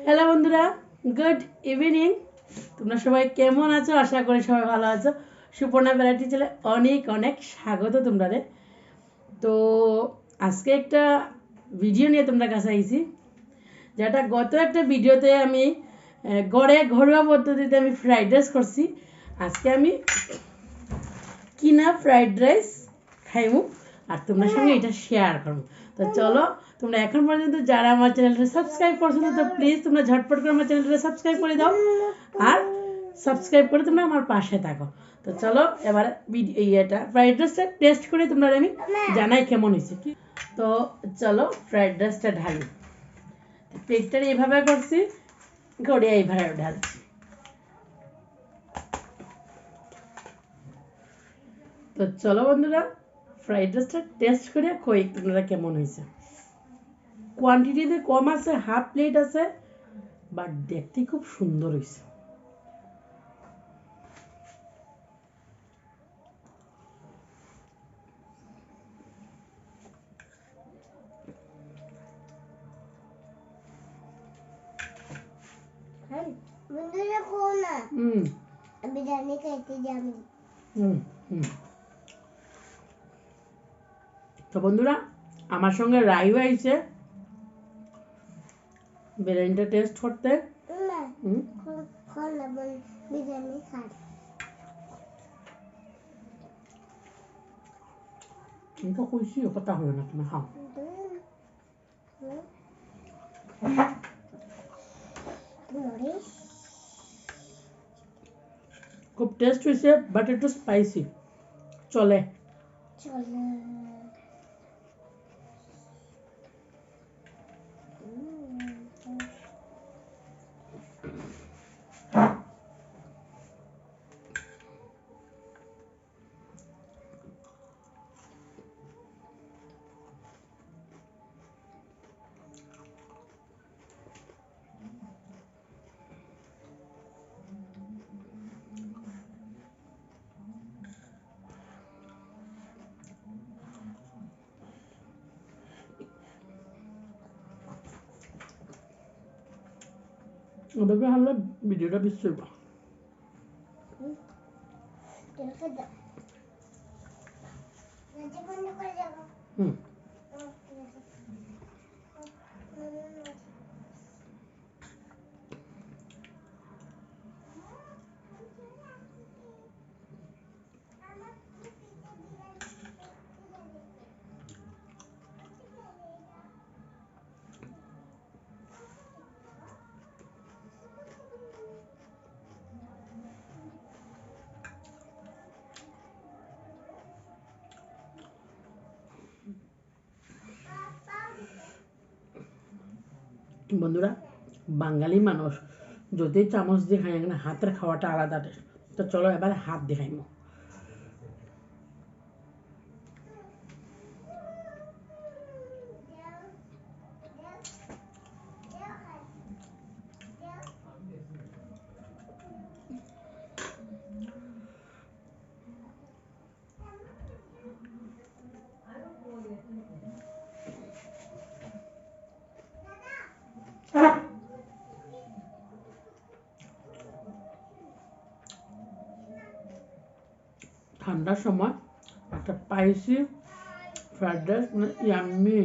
Hello বন্ধুরা, good evening. তোমরা সবাই কেমন আছো? আশা করি সবাই ভালো আছো। সুপর্ণা ভ্যারাইটি চ্যানেলে অনেক অনেক স্বাগত তোমরা। তো আজকে একটা ভিডিও নিয়ে তোমরা কাছে আইছি, যেটা গত একটা ভিডিওতে আমি ঘরোয়া পদ্ধতিতে আমি ফ্রাইড রাইস করছি। আজকে আমি কিনা ফ্রাইড রাইস খাইমু আর তোমার সঙ্গে এটা শেয়ার করবো। তো চলো, তোমরা এখন পর্যন্ত যারা আমার চ্যানেলটা সাবস্ক্রাইব করছো তো প্লিজ তোমরা ঝটপট করে আমার চ্যানেলটা সাবস্ক্রাইব করে দাও আর সাবস্ক্রাইব করে তোমরা আমার পাশে থাকো। তো চলো এবার এটা ফ্রাইড রাইসটা টেস্ট করে তোমরা আমি জানাই কেমন হয়েছে। তো চলো ফ্রাইড রাইসটা ঢালি। প্লেটটা এইভাবে করছি, গড়িয়া এইভাবে ঢালছি। তো চলো বন্ধুরা, ফ্রাইড রাইসটা টেস্ট করে কই তোমরা কেমন হয়েছে। কোয়ান্টিটিতে কম আছে, হাফ প্লেট আছে, বাট দেখতে খুব সুন্দর হয়েছে। তো বন্ধুরা, আমার সঙ্গে রাইও আইছে বিরিয়ানিটা টেস্ট করতে। তো খুশি কথা হবে না, তুমি খাও। খুব টেস্ট হয়েছে, বাট একটু স্পাইসি চলে। ওদেরকে হারলে ভিডিওটা বেশি হইব। হুম, বন্ধুরা, বাঙালি মানুষ যদি চামচ দিয়ে খাই না, হাতের খাওয়াটা আলাদা টেস্ট। তো চলো এবার হাত দিয়ে খাইমো। ঠান্ডার সময় একটা স্পাইসি ফ্রাইড রাইস মানে ইয়াম্মি।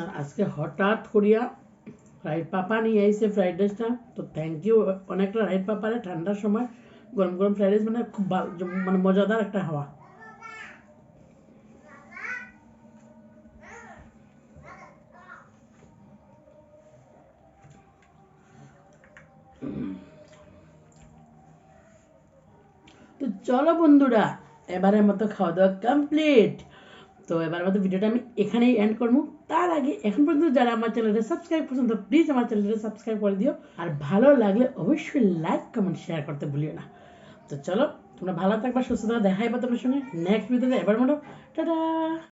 আর আজকে হঠাৎ করিয়া রাইট পাপা নিয়ে আইছে ফ্রাইড রাইসটা। তো থ্যাংক ইউ অনেকটা রাইট পাপারে। ঠান্ডার সময় গরম গরম ফ্রাইড রাইস মানে খুব ভালো, মানে মজাদার একটা হাওয়া। চলো বন্ধুরা, এবারের মতো খাওয়া দাওয়া কমপ্লিট। তো এবার মতো ভিডিওটা আমি এখানেই এন্ড করবো। তার আগে এখন পর্যন্ত যারা আমার চ্যানেলটা সাবস্ক্রাইব করছেন তো প্লিজ আমার চ্যানেলটা সাবস্ক্রাইব করে দিও। আর ভালো লাগলে অবশ্যই লাইক কমেন্ট শেয়ার করতে ভুলিও না। তো চলো, তোমরা ভালো থাকবা, সুস্থ থাকবা, দেখাই বা তোমার সঙ্গে নেক্সট ভিডিওতে। এবার মতো টাটা।